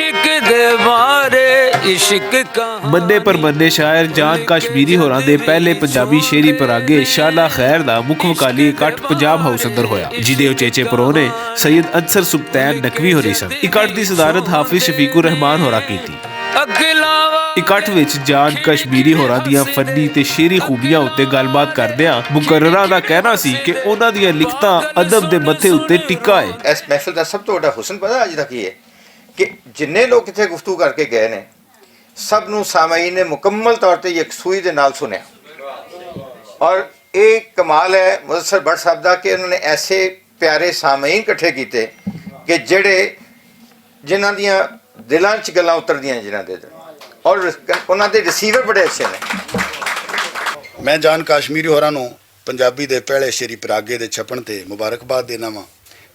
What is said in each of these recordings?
इश्क दे बारे इश्क का ਮੰਨੇ ਪਰ ਮੰਨੇ ਸ਼ਾਇਰ ਜਾਨ ਕਸ਼ਮੀਰੀ ਹੋਰਾਂ ਦੇ ਪਹਿਲੇ ਪੰਜਾਬੀ ਸ਼ੇਰੀ ਪਰਾਗੇ ਸ਼ਾਲਾ ਖੈਰ ਦਾ ਮੁੱਖ ਵਕਾਲੀ ਇਕੱਠ ਪੰਜਾਬ ਹਾਊਸ ਅੰਦਰ ਹੋਇਆ, ਜਿਹਦੇ ਉਚੇਚੇ ਪਰੋਹਣੇ ਸੈਯਦ ਅਨਸਰ ਸੁਬਤੈਨ ਨਕਵੀ ਹੋਰੀ ਸਨ। ਇਕੱਠ ਦੀ ਸਦਾਰਤ ਹਾਫਿਜ਼ ਸ਼ਫੀਕੁਰ ਰਹਿਮਾਨ ਹੋਰਾਂ ਕੀਤੀ। ਇਕੱਠ ਵਿੱਚ ਜਾਨ ਕਸ਼ਮੀਰੀ ਹੋਰਾਂ ਦੀਆਂ ਫੰਨੀ ਤੇ ਸ਼ੇਰੀ ਖੂਬੀਆਂ ਉੱਤੇ ਗੱਲਬਾਤ ਕਰਦਿਆਂ ਮੁਕਰਰਾਂ ਦਾ ਕਹਿਣਾ ਸੀ ਕਿ ਉਹਨਾਂ ਦੀਆਂ ਲਿਖਤਾਂ ਅਦਬ ਦੇ ਮੱਥੇ ਉੱਤੇ ਟਿੱਕਾ ਹੈ। ਇਸ ਮਹਿਫਿਲ ਦਾ ਸਭ ਤੋਂ ਵੱਡਾ ਹੁਸਨ ਪਤਾ ਅੱਜ ਦਾ ਕੀ ਹੈ ਕਿ ਜਿੰਨੇ ਲੋਕ ਇੱਥੇ ਗੁਫ਼ਤਗੂ ਕਰਕੇ ਗਏ ਨੇ ਸਭ ਨੂੰ ਸਾਮਾਈਨ ਨੇ ਮੁਕੰਮਲ ਤੌਰ ਤੇ ਯਕਸੂਈ ਦੇ ਨਾਲ ਸੁਣਿਆ। ਔਰ ਇਹ ਕਮਾਲ ਹੈ ਮੁਜ਼ੱਫਰ ਭੱਟ ਸਾਹਿਬ ਦਾ ਕਿ ਉਹਨਾਂ ਨੇ ਐਸੇ ਪਿਆਰੇ ਸਾਮਾਈਨ ਇਕੱਠੇ ਕੀਤੇ ਕਿ ਜਿਨ੍ਹਾਂ ਦੀਆਂ ਦਿਲਾਂ 'ਚ ਗੱਲਾਂ ਉਤਰਦੀਆਂ ਜਿਨ੍ਹਾਂ ਦੇ ਔਰ ਉਹਨਾਂ ਦੇ ਰਿਸੀਵਰ ਬੜੇ ਅੱਛੇ ਨੇ। ਮੈਂ ਜਾਨ ਕਸ਼ਮੀਰੀ ਹੋਰਾਂ ਨੂੰ ਪੰਜਾਬੀ ਦੇ ਪਹਿਲੇ ਸ਼ੇਰੀ ਪਰਾਗੇ ਦੇ ਛਪਣ ਤੇ ਮੁਬਾਰਕਬਾਦ ਦੇਣਾ ਵਾਂ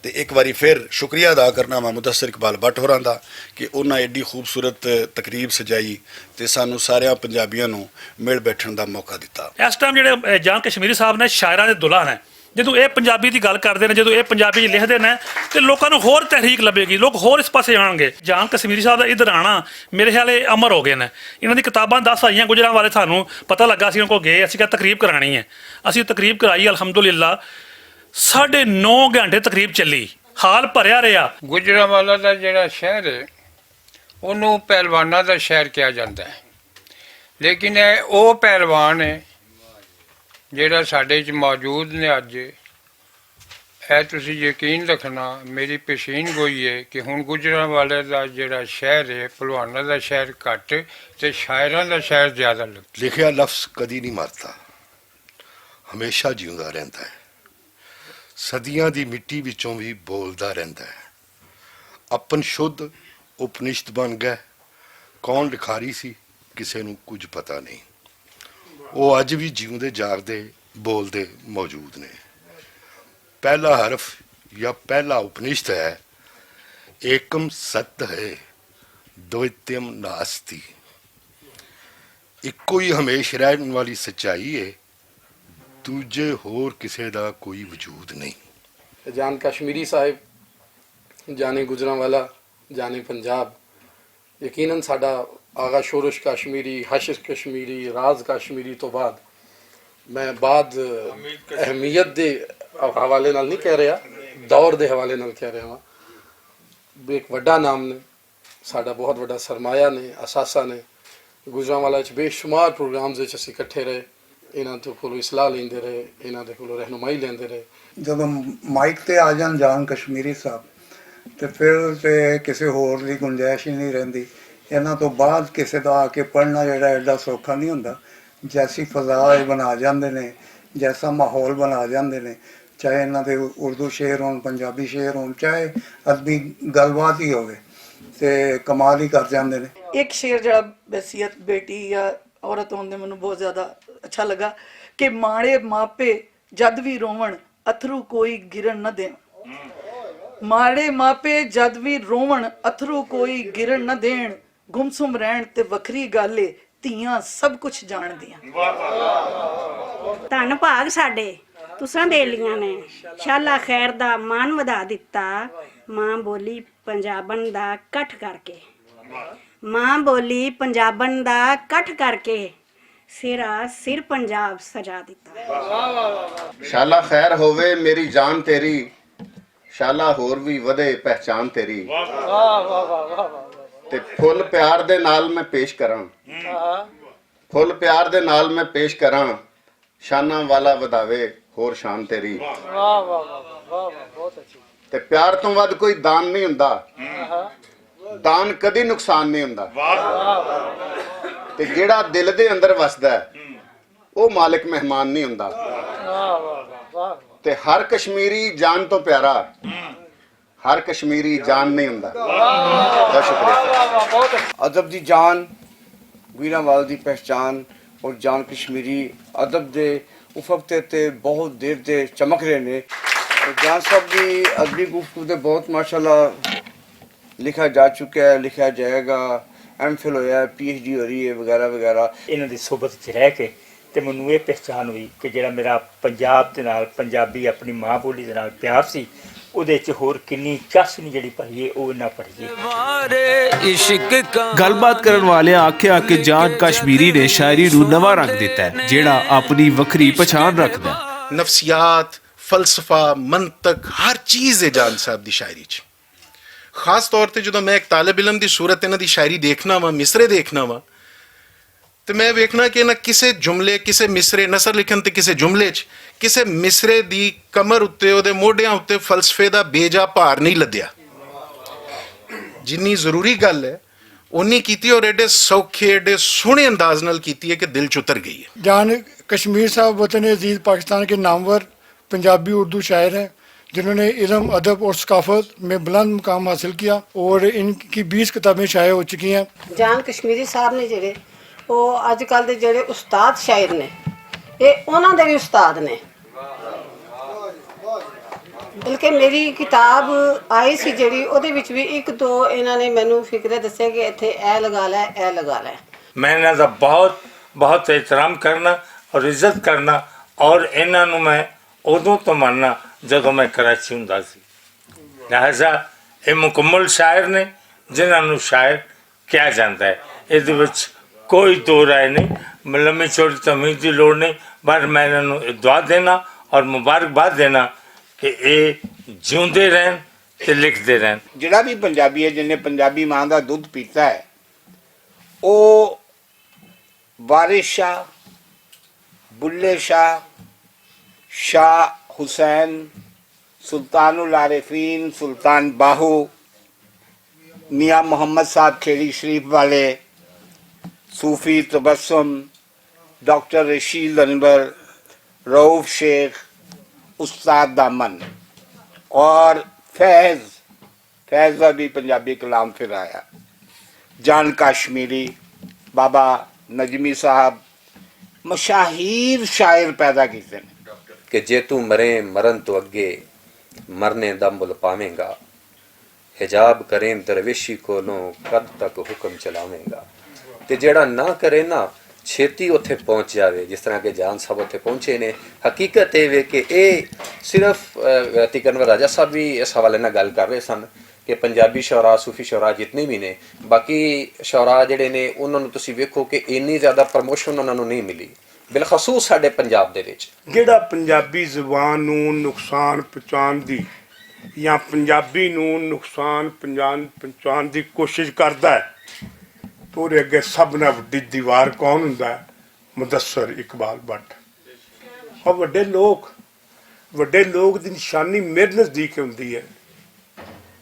ਤੇ ਇੱਕ ਵਾਰੀ ਫਿਰ ਸ਼ੁਕਰੀਆ ਅਦਾ ਕਰਨਾ ਵਾਂ ਮੁਦੱਸਰ ਇਕਬਾਲ ਭੱਟ ਹੋਰਾਂ ਦਾ ਕਿ ਉਹਨਾਂ ਐਡੀ ਖੂਬਸੂਰਤ ਤਕਰੀਬ ਸਜਾਈ ਤੇ ਸਾਨੂੰ ਸਾਰਿਆਂ ਪੰਜਾਬੀਆਂ ਨੂੰ ਮਿਲ ਬੈਠਣ ਦਾ ਮੌਕਾ ਦਿੱਤਾ। ਇਸ ਟਾਈਮ ਜਿਹੜੇ ਜਾਨ ਕਸ਼ਮੀਰੀ ਸਾਹਿਬ ਨੇ ਸ਼ਾਇਰਾਂ ਦੇ ਦੁਲਹਨ ਹੈ। ਜਦੋਂ ਇਹ ਪੰਜਾਬੀ ਦੀ ਗੱਲ ਕਰਦੇ ਨੇ, ਜਦੋਂ ਇਹ ਪੰਜਾਬੀ 'ਚ ਲਿਖਦੇ ਨੇ ਤੇ ਲੋਕਾਂ ਨੂੰ ਹੋਰ ਤਹਿਰੀਕ ਲੱਭੇਗੀ, ਲੋਕ ਹੋਰ ਇਸ ਪਾਸੇ ਆਉਣਗੇ। ਜਾਨ ਕਸ਼ਮੀਰੀ ਸਾਹਿਬ ਦਾ ਇੱਧਰ ਆਉਣਾ ਮੇਰੇ ਖਿਆਲ ਇਹ ਅਮਰ ਹੋ ਗਏ ਨੇ। ਇਹਨਾਂ ਦੀ ਕਿਤਾਬਾਂ 10 ਆਈਆਂ ਗੁਜਰਾਂ ਵਾਲੇ, ਸਾਨੂੰ ਪਤਾ ਲੱਗਾ ਸੀ ਉਹਨਾਂ ਕੋਲ ਗਏ, ਅਸੀਂ ਕਿਹਾ ਤਕਰੀਬ ਕਰਾਉਣੀ ਹੈ। ਅਸੀਂ ਤਕਰੀਬ ਕਰਾਈ ਅਲਹਮਦੁਲਿਲਾ, 9.5 ਘੰਟੇ ਤਕਰੀਬ ਚੱਲੀ, ਹਾਲ ਭਰਿਆ ਰਿਹਾ। ਗੁਜਰਾਂਵਾਲਾ ਦਾ ਜਿਹੜਾ ਸ਼ਹਿਰ ਹੈ ਉਹਨੂੰ ਪਹਿਲਵਾਨਾਂ ਦਾ ਸ਼ਹਿਰ ਕਿਹਾ ਜਾਂਦਾ ਹੈ, ਲੇਕਿਨ ਇਹ ਉਹ ਪਹਿਲਵਾਨ ਹੈ ਜਿਹੜਾ ਸਾਡੇ 'ਚ ਮੌਜੂਦ ਨੇ ਅੱਜ। ਇਹ ਤੁਸੀਂ ਯਕੀਨ ਰੱਖਣਾ, ਮੇਰੀ ਪੇਸ਼ੀਨ ਗੋਈ ਹੈ ਕਿ ਹੁਣ ਗੁਜਰਾਂਵਾਲੇ ਦਾ ਜਿਹੜਾ ਸ਼ਹਿਰ ਹੈ ਪਹਿਲਵਾਨਾਂ ਦਾ ਸ਼ਹਿਰ ਘੱਟ ਤੇ ਸ਼ਾਇਰਾਂ ਦਾ ਸ਼ਹਿਰ ਜ਼ਿਆਦਾ ਲੱਗਦਾ। ਲਿਖਿਆ ਲਫ਼ਜ਼ ਕਦੀ ਨਹੀਂ ਮਰਦਾ, ਹਮੇਸ਼ਾ ਜਿਉਂਦਾ ਰਹਿੰਦਾ ਹੈ। ਸਦੀਆਂ ਦੀ ਮਿੱਟੀ ਵਿੱਚੋਂ ਵੀ ਬੋਲਦਾ ਰਹਿੰਦਾ ਹੈ। ਆਪਨ ਸ਼ੁੱਧ ਉਪਨਿਸ਼ਦ ਬਣ ਗਿਆ। ਕੌਣ ਲਿਖਾਰੀ ਸੀ ਕਿਸੇ ਨੂੰ ਕੁਝ ਪਤਾ ਨਹੀਂ। ਉਹ ਅੱਜ ਵੀ ਜਿਉਂਦੇ ਜਾਗਦੇ ਬੋਲਦੇ ਮੌਜੂਦ ਨੇ। ਪਹਿਲਾ ਹਰਫ ਜਾਂ ਪਹਿਲਾ ਉਪਨਿਸ਼ਦ ਹੈ ਏਕਮ ਸਤ ਹੈ ਦੁਇਤਯਮ ਨਾਸਤੀ। ਇੱਕੋ ਹੀ ਹਮੇਸ਼ਾ ਰਹਿਣ ਵਾਲੀ ਸੱਚਾਈ ਹੈ, ਦੂਜੇ ਹੋਰ ਕਿਸੇ ਦਾ ਕੋਈ ਵਜੂਦ ਨਹੀਂ। ਜਾਨ ਕਸ਼ਮੀਰੀ ਸਾਹਿਬ ਜਾਨੇ ਗੁਜਰਾਂਵਾਲਾ ਜਾਨੇ ਪੰਜਾਬ, ਯਕੀਨਨ ਸਾਡਾ ਆਗਾ ਸ਼ੋਰਸ਼ ਕਸ਼ਮੀਰੀ, ਹਸ਼ਰ ਕਸ਼ਮੀਰੀ, ਰਾਜ਼ ਕਸ਼ਮੀਰੀ ਤੋਂ ਬਾਅਦ ਮੈਂ ਬਾਅਦ ਅਹਿਮੀਅਤ ਦੇ ਹਵਾਲੇ ਨਾਲ ਨਹੀਂ ਕਹਿ ਰਿਹਾ, ਦੌਰ ਦੇ ਹਵਾਲੇ ਨਾਲ ਕਹਿ ਰਿਹਾ ਹਾਂ। ਇੱਕ ਵੱਡਾ ਨਾਮ ਨੇ, ਸਾਡਾ ਬਹੁਤ ਵੱਡਾ ਸਰਮਾਇਆ ਨੇ, ਅਸਾਸਾ ਨੇ। ਗੁਜਰਾਂਵਾਲਾ 'ਚ ਬੇਸ਼ੁਮਾਰ ਪ੍ਰੋਗਰਾਮਸ ਵਿੱਚ ਅਸੀਂ ਇਕੱਠੇ ਰਹੇ, ਇਹਨਾਂ ਦੇ ਕੋਲੋਂ ਇਸਲਾਹ ਲੈਂਦੇ ਰਹੇ, ਇਹਨਾਂ ਦੇ ਕੋਲੋਂ ਰਹਿਨੁਮਾਈ ਲੈਂਦੇ ਰਹੇ। ਜਦੋਂ ਮਾਈਕ ਤੇ ਆ ਜਾਣ ਜਾਨ ਕਸ਼ਮੀਰੀ ਸਾਹਿਬ ਤੇ ਫਿਰ ਤੇ ਕਿਸੇ ਹੋਰ ਦੀ ਗੁੰਜਾਇਸ਼ ਹੀ ਨਹੀਂ ਰਹਿੰਦੀ। ਇਹਨਾਂ ਤੋਂ ਬਾਅਦ ਕਿਸੇ ਦਾ ਆ ਕੇ ਪੜ੍ਹਨਾ ਜਿਹੜਾ ਐਡਾ ਸੌਖਾ ਨਹੀਂ ਹੁੰਦਾ। ਜੈਸੀ ਫਜ਼ਾ ਬਣਾ ਜਾਂਦੇ ਨੇ, ਜੈਸਾ ਮਾਹੌਲ ਬਣਾ ਜਾਂਦੇ ਨੇ, ਚਾਹੇ ਇਹਨਾਂ ਦੇ ਉਰਦੂ ਸ਼ੇਰ ਹੋਣ, ਪੰਜਾਬੀ ਸ਼ੇਰ ਹੋਣ, ਚਾਹੇ ਅਦਬੀ ਗੱਲਬਾਤ ਹੀ ਹੋਵੇ, ਤੇ ਕਮਾਲ ਹੀ ਕਰ ਜਾਂਦੇ ਨੇ। ਇੱਕ ਸ਼ੇਰ ਜਿਹੜਾ ਬਸੀਅਤ ਬੇਟੀ ਜਾਂ ਔਰਤ ਹੋਣ ਦੇ ਮੈਨੂੰ ਬਹੁਤ ਜ਼ਿਆਦਾ ਅੱਛਾ ਲੱਗਾ ਕਿ ਮਾੜੇ ਮਾਪੇ ਜਦ ਵੀ ਰੋਵਣ ਅਥਰੂ ਕੋਈ ਗਿਰਨ ਨਾ ਦੇਣ। ਮਾੜੇ ਮਾਪੇ ਜਦ ਵੀ ਰੋਵਣ ਅਥਰੂ ਕੋਈ ਗਿਰਨ ਨਾ ਦੇਣ। ਗੁੰਮਸੁਮ ਰਹਿਣ ਤੇ ਵੱਖਰੀ ਗੱਲ ਏ, ਧੀਆਂ ਸਭ ਕੁਝ ਜਾਣਦੀਆਂ। ਧੰਨ ਭਾਗ ਸਾਡੇ ਤੁਸਾਂ ਦੇ ਲੀਆਂ ਨੇ, ਸ਼ਾਲਾ ਖੈਰ ਦਾ ਮਾਨ ਵਧਾ ਦਿੱਤਾ। ਮਾਂ ਬੋਲੀ ਪੰਜਾਬਣ ਦਾ ਇਕੱਠ ਕਰਕੇ, ਮਾਂ ਬੋਲੀ ਪੰਜਾਬਣ ਦਾ ਇਕੱਠ ਕਰਕੇ, ਸਿਰਾ ਸਿਰ ਪੰਜਾਬ ਸਜਾ ਦਿੱਤਾ। ਸ਼ਾਲਾ ਖੈਰ ਹੋਵੇ ਮੇਰੀ ਜਾਨ ਤੇਰੀ, ਸ਼ਾਲਾ ਹੋਰ ਵੀ ਵਧੇ ਪਹਿਚਾਨ ਤੇਰੀ। ਤੇ ਫੁੱਲ ਪਿਆਰ ਦੇ ਨਾਲ ਮੈਂ ਪੇਸ਼ ਕਰਾਂ, ਫੁੱਲ ਪਿਆਰ ਦੇ ਨਾਲ ਮੈਂ ਪੇਸ਼ ਕਰਾਂ, ਸ਼ਾਨਾਂ ਵਾਲਾ ਵਧਾਵੇ ਹੋਰ ਸ਼ਾਨ ਤੇਰੀ। ਤੇ ਪਿਆਰ ਤੋਂ ਵੱਧ ਕੋਈ ਦਾਨ ਨਹੀਂ ਹੁੰਦਾ, ਦਾਨ ਕਦੀ ਨੁਕਸਾਨ ਨਹੀਂ ਹੁੰਦਾ। ਤੇ ਜਿਹੜਾ ਦਿਲ ਦੇ ਅੰਦਰ ਵਸਦਾ ਉਹ ਮਾਲਿਕ ਮਹਿਮਾਨ ਨਹੀਂ ਹੁੰਦਾ। ਤੇ ਹਰ ਕਸ਼ਮੀਰੀ ਜਾਨ ਤੋਂ ਪਿਆਰਾ, ਹਰ ਕਸ਼ਮੀਰੀ ਜਾਨ ਨਹੀਂ ਹੁੰਦਾ। ਬਹੁਤ ਸ਼ੁਕਰੀਆ। ਅਦਬ ਦੀ ਜਾਨ, ਗੁਜਰਾਂਵਾਲਾ ਦੀ ਪਹਿਚਾਨ ਔਰ ਜਾਨ ਕਸ਼ਮੀਰੀ ਅਦਬ ਦੇ ਉਫਕ ਤੇ ਬਹੁਤ ਦੇਰ ਦੇ ਚਮਕ ਰਹੇ ਨੇ। ਜਾਨ ਸਾਹਿਬ ਦੀ ਅਦਬੀ ਗੁਫ਼ਤਗੂ ਤੇ ਬਹੁਤ ਮਾਸ਼ਾਅੱਲਾ ਲਿਖਿਆ ਜਾ ਚੁੱਕਿਆ ਹੈ, ਲਿਖਿਆ ਜਾਏਗਾ। ਐਮਫਿਲ ਹੋਇਆ, PhD ਹੋ ਰਹੀ ਹੈ ਵਗੈਰਾ ਵਗੈਰਾ। ਇਹਨਾਂ ਦੀ ਸੋਬਤ 'ਚ ਰਹਿ ਕੇ ਤੇ ਮੈਨੂੰ ਇਹ ਪਹਿਚਾਨ ਹੋਈ ਕਿ ਜਿਹੜਾ ਮੇਰਾ ਪੰਜਾਬ ਦੇ ਨਾਲ, ਪੰਜਾਬੀ ਆਪਣੀ ਮਾਂ ਬੋਲੀ ਦੇ ਨਾਲ ਪਿਆਰ ਸੀ, ਉਹਦੇ 'ਚ ਹੋਰ ਕਿੰਨੀ ਚਾਸ਼ਨੀ ਜਿਹੜੀ ਭਰੀ ਹੈ ਉਹ ਨਾ ਭਰੀ ਹੈ। इश्क का ਗੱਲਬਾਤ ਕਰਨ ਵਾਲਿਆਂ ਆਖਿਆ ਕਿ ਜਾਨ ਕਸ਼ਮੀਰੀ ਨੇ ਸ਼ਾਇਰੀ ਨੂੰ ਨਵਾਂ ਰੰਗ ਦਿੱਤਾ ਹੈ, ਜਿਹੜਾ ਆਪਣੀ ਵੱਖਰੀ ਪਛਾਣ ਰੱਖਦਾ ਹੈ। ਨਫਸੀਆਤ, ਫਲਸਫਾ, ਮੰਤਕ, ਹਰ ਚੀਜ਼ ਹੈ ਜਾਨ ਸਾਹਿਬ ਦੀ ਸ਼ਾਇਰੀ 'ਚ। ਖਾਸ ਤੌਰ ਤੇ ਜਦੋਂ ਮੈਂ ਇੱਕ ਤਾਲਿਬ ਇਲਮ ਦੀ ਸੂਰਤ ਇਹਨਾਂ ਦੀ ਸ਼ਾਇਰੀ ਦੇਖਣਾ ਵਾ, ਮਿਸਰੇ ਦੇਖਣਾ ਵਾ, ਤੇ ਮੈਂ ਵੇਖਣਾ ਕਿ ਇਹਨਾਂ ਕਿਸੇ ਜੁਮਲੇ, ਕਿਸੇ ਮਿਸਰੇ ਨਸਰ ਲਿਖਣ ਤੇ ਕਿਸੇ ਜੁਮਲੇ 'ਚ ਕਿਸੇ ਮਿਸਰੇ ਦੀ ਕਮਰ ਉੱਤੇ, ਉਹਦੇ ਮੋਢਿਆਂ ਉੱਤੇ ਫਲਸਫੇ ਦਾ ਬੇਜਾ ਭਾਰ ਨਹੀਂ ਲੱਦਿਆ। ਜਿੰਨੀ ਜ਼ਰੂਰੀ ਗੱਲ ਹੈ ਉਨੀ ਕੀਤੀ, ਔਰ ਐਡੇ ਸੌਖੇ, ਐਡੇ ਸੋਹਣੇ ਅੰਦਾਜ਼ ਨਾਲ ਕੀਤੀ ਹੈ ਕਿ ਦਿਲ 'ਚ ਉਤਰ ਗਈ है। जान कश्मीर साहब वतन अजीज़ पाकिस्तान के नामवर पंजाबी उर्दू शायर हैं, जिन्होंने इल्म, अदब और सकाफत में बुलंद मुकाम हासिल किया और इनकी 20 किताबें शाये हो चुकी हैं। ਜਾਨ ਕਸ਼ਮੀਰੀ ਸਾਹਿਬ ਨੇ ਜਿਹੜੇ ਉਹ ਅੱਜ ਕੱਲ ਦੇ ਜਿਹੜੇ ਉਸਤਾਦ ਸ਼ਾਇਰ ਨੇ, ਇਹ ਉਹਨਾਂ ਦੇ ਵੀ ਉਸਤਾਦ ਨੇ। ਬਲਕਿ ਮੇਰੀ ਕਿਤਾਬ ਆਈ ਸੀ ਜਿਹੜੀ, ਉਹਦੇ ਵਿੱਚ ਵੀ ਇੱਕ ਦੋ ਇਹਨਾਂ ਨੇ ਮੈਨੂੰ ਫਿਕਰੇ ਦੱਸਿਆ ਕਿ ਇੱਥੇ ਇਹ ਲਗਾ ਲੈ, ਇਹ ਲਗਾ ਲੈ। ਮੈਂ ਇਹਨਾਂ ਦਾ ਬਹੁਤ ਬਹੁਤ ਇਹਤਰਾਮ ਕਰਨਾ ਔਰ ਇੱਜ਼ਤ ਕਰਨਾ, ਔਰ ਇਹਨਾਂ ਨੂੰ ਮੈਂ ਉਦੋਂ ਤੋਂ ਮੰਨਣਾ ਜਦੋਂ ਮੈਂ ਕਰਾਚੀ ਹੁੰਦਾ ਸੀ। ਲਿਹਾਜ਼ਾ ਇਹ ਮੁਕੰਮਲ ਸ਼ਾਇਰ ਨੇ ਜਿਨ੍ਹਾਂ ਨੂੰ ਸ਼ਾਇਰ ਕਿਹਾ ਜਾਂਦਾ ਹੈ। ਇਹਦੇ ਵਿੱਚ ਕੋਈ ਦੋ ਰਾਏ ਨਹੀਂ, ਲੰਮੀ ਚੌੜੀ ਤਮੀਜ਼ ਦੀ ਲੋੜ ਨਹੀਂ, ਪਰ ਮੈਂ ਇਹਨਾਂ ਨੂੰ ਦੁਆ ਦੇਣਾ ਔਰ ਮੁਬਾਰਕਬਾਦ ਦੇਣਾ ਕਿ ਇਹ ਜਿਉਂਦੇ ਰਹਿਣ ਤੇ ਲਿਖਦੇ ਰਹਿਣ। ਜਿਹੜਾ ਵੀ ਪੰਜਾਬੀ ਹੈ ਜਿਹਨੇ ਪੰਜਾਬੀ ਮਾਂ ਦਾ ਦੁੱਧ ਪੀਤਾ ਹੈ, ਉਹ ਵਾਰਿਸ ਸ਼ਾਹ, ਬੁੱਲੇ ਸ਼ਾਹ, शाह हुसैन, सुल्तानुल आरिफीन, सुल्तान बाहू, मियाँ मोहम्मद साहब खेड़ी शरीफ वाले, सूफ़ी तबस्सुम, डॉक्टर रशीद अनवर, रऊफ़ शेख, उस्ताद दामन और फैज़ का भी पंजाबी कलाम फिर आया। जान कश्मीरी, बाबा नजमी साहब, मशाहीर शायर पैदा किए हैं कि जे तू मरे मरन तो अगे मरने दा मुल पावेंगा, हिजाब करें दरवेशी कोलों कद तक हुक्म चलावेंगा। ते जेड़ा ना करे ना छेती उत्थे पहुँच जावे, जिस तरह के जान साहब उत्थे पहुँचे ने। हकीकत ये वे कि सिर्फ अतीक अनवर राजा साहब भी इस हवाले नाल गल कर रहे सन कि पंजाबी शौरा, सूफी शौरा जितने भी ने, बाकी शौरा जिहड़े ने उन्हां नूं तुसीं वेखो कि इन्नी ज़्यादा प्रमोशन उन्हां नूं नहीं मिली, बिलखसूस साडे पंजाब दे विच। ਜਿਹੜਾ ਪੰਜਾਬੀ ਜ਼ੁਬਾਨ ਨੂੰ ਨੁਕਸਾਨ ਪਹੁੰਚਾਉਣ ਦੀ ਜਾਂ ਪੰਜਾਬੀ ਨੂੰ ਨੁਕਸਾਨ ਪਹੁੰਚਾਉਣ ਦੀ ਕੋਸ਼ਿਸ਼ ਕਰਦਾ ਹੈ, ਤਾਂ ਉਹਦੇ ਅੱਗੇ ਸਭ ਨਾਲੋਂ ਵੱਡੀ ਦੀਵਾਰ ਕੌਣ ਹੁੰਦਾ ਹੈ? ਮੁਦੱਸਰ ਇਕਬਾਲ ਭੱਟ। ਔਰ ਵੱਡੇ ਲੋਕ ਦੀ ਨਿਸ਼ਾਨੀ ਮੇਰੇ ਨਜ਼ਦੀਕ ਹੁੰਦੀ ਹੈ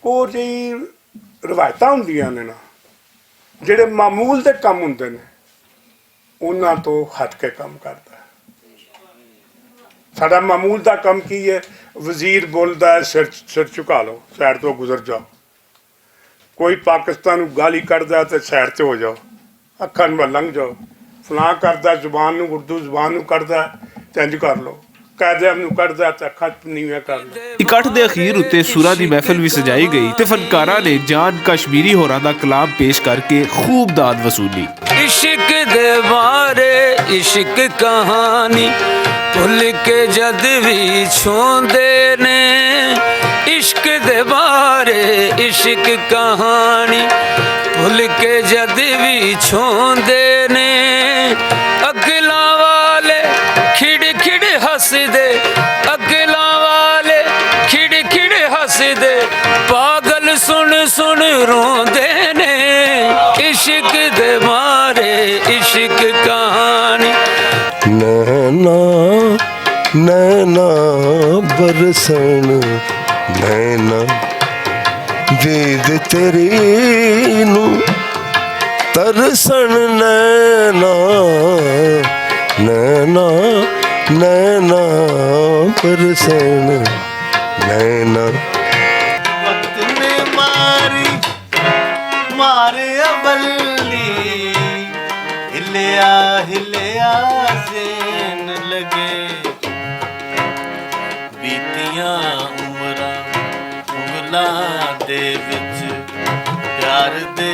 ਉਹ ਜਿਹੀ ਰਵਾਇਤਾਂ ਹੁੰਦੀਆਂ ਨੇ ਨਾ, ਜਿਹੜੇ ਮਾਮੂਲ ਦੇ ਕੰਮ ਹੁੰਦੇ ਨੇ ਉਹਨਾਂ ਤੋਂ ਹਟ ਕੇ ਕੰਮ ਕਰਦਾ। ਸਾਡਾ ਮਾਮੂਲ ਦਾ ਕੰਮ ਕੀ ਹੈ? ਵਜ਼ੀਰ ਬੋਲਦਾ ਹੈ, ਸਿਰ ਝੁਕਾ ਲਓ, ਸਾਈਡ ਤੋਂ ਗੁਜ਼ਰ ਜਾਓ। ਕੋਈ ਪਾਕਿਸਤਾਨ ਨੂੰ ਗਾਲੀ ਕੱਢਦਾ ਤੇ ਸਾਈਡ ਤੇ ਹੋ ਜਾਓ, ਅੱਖਾਂ ਨੂੰ ਲੰਘ ਜਾਓ। ਫਲਾਂ ਕਰਦਾ ਜ਼ੁਬਾਨ ਨੂੰ, ਉਰਦੂ ਜ਼ੁਬਾਨ ਨੂੰ ਕੱਢਦਾ ਤੇ ਇੰਝ ਕਰ ਲਓ, ਕਾਇਦੇ ਨੂੰ ਕੱਢਦਾ ਤੇ ਅੱਖਾਂ ਨੀਵੀਆਂ ਕਰ ਲਓ। ਇਕੱਠ ਦੇ ਅਖੀਰ ਉੱਤੇ ਸੁਰਾਂ ਦੀ ਮਹਿਫਲ ਵੀ ਸਜਾਈ ਗਈ ਤੇ ਫਨਕਾਰਾਂ ਨੇ ਜਾਨ ਕਸ਼ਮੀਰੀ ਹੋਰਾਂ ਦਾ ਕਲਾਮ ਪੇਸ਼ ਕਰਕੇ ਖੂਬ ਦਾਦ ਵਸੂਲੀ। इश्क दे बारे इश्क कहानी भुल के जद भी छोंदे ने, इश्क दे बारे इश्क कहानी भुल के जद भी छोंदे ने। अगला वाले खिड़ खिड़ हसदे, अगला वाले खिड़ खिड़ हसदे, पागल सुन सुन रोंदे ने। इश्क दे मारे इश्क कहानी नैना नैना बरसन नैना वेद तेरी नू तरसन नैना नैना नैना बरसन नैना। वक्त ने मारी मारे अबली हिलिया सेन लगे, बीतियां उमरां उंगलां दे विच प्यार दे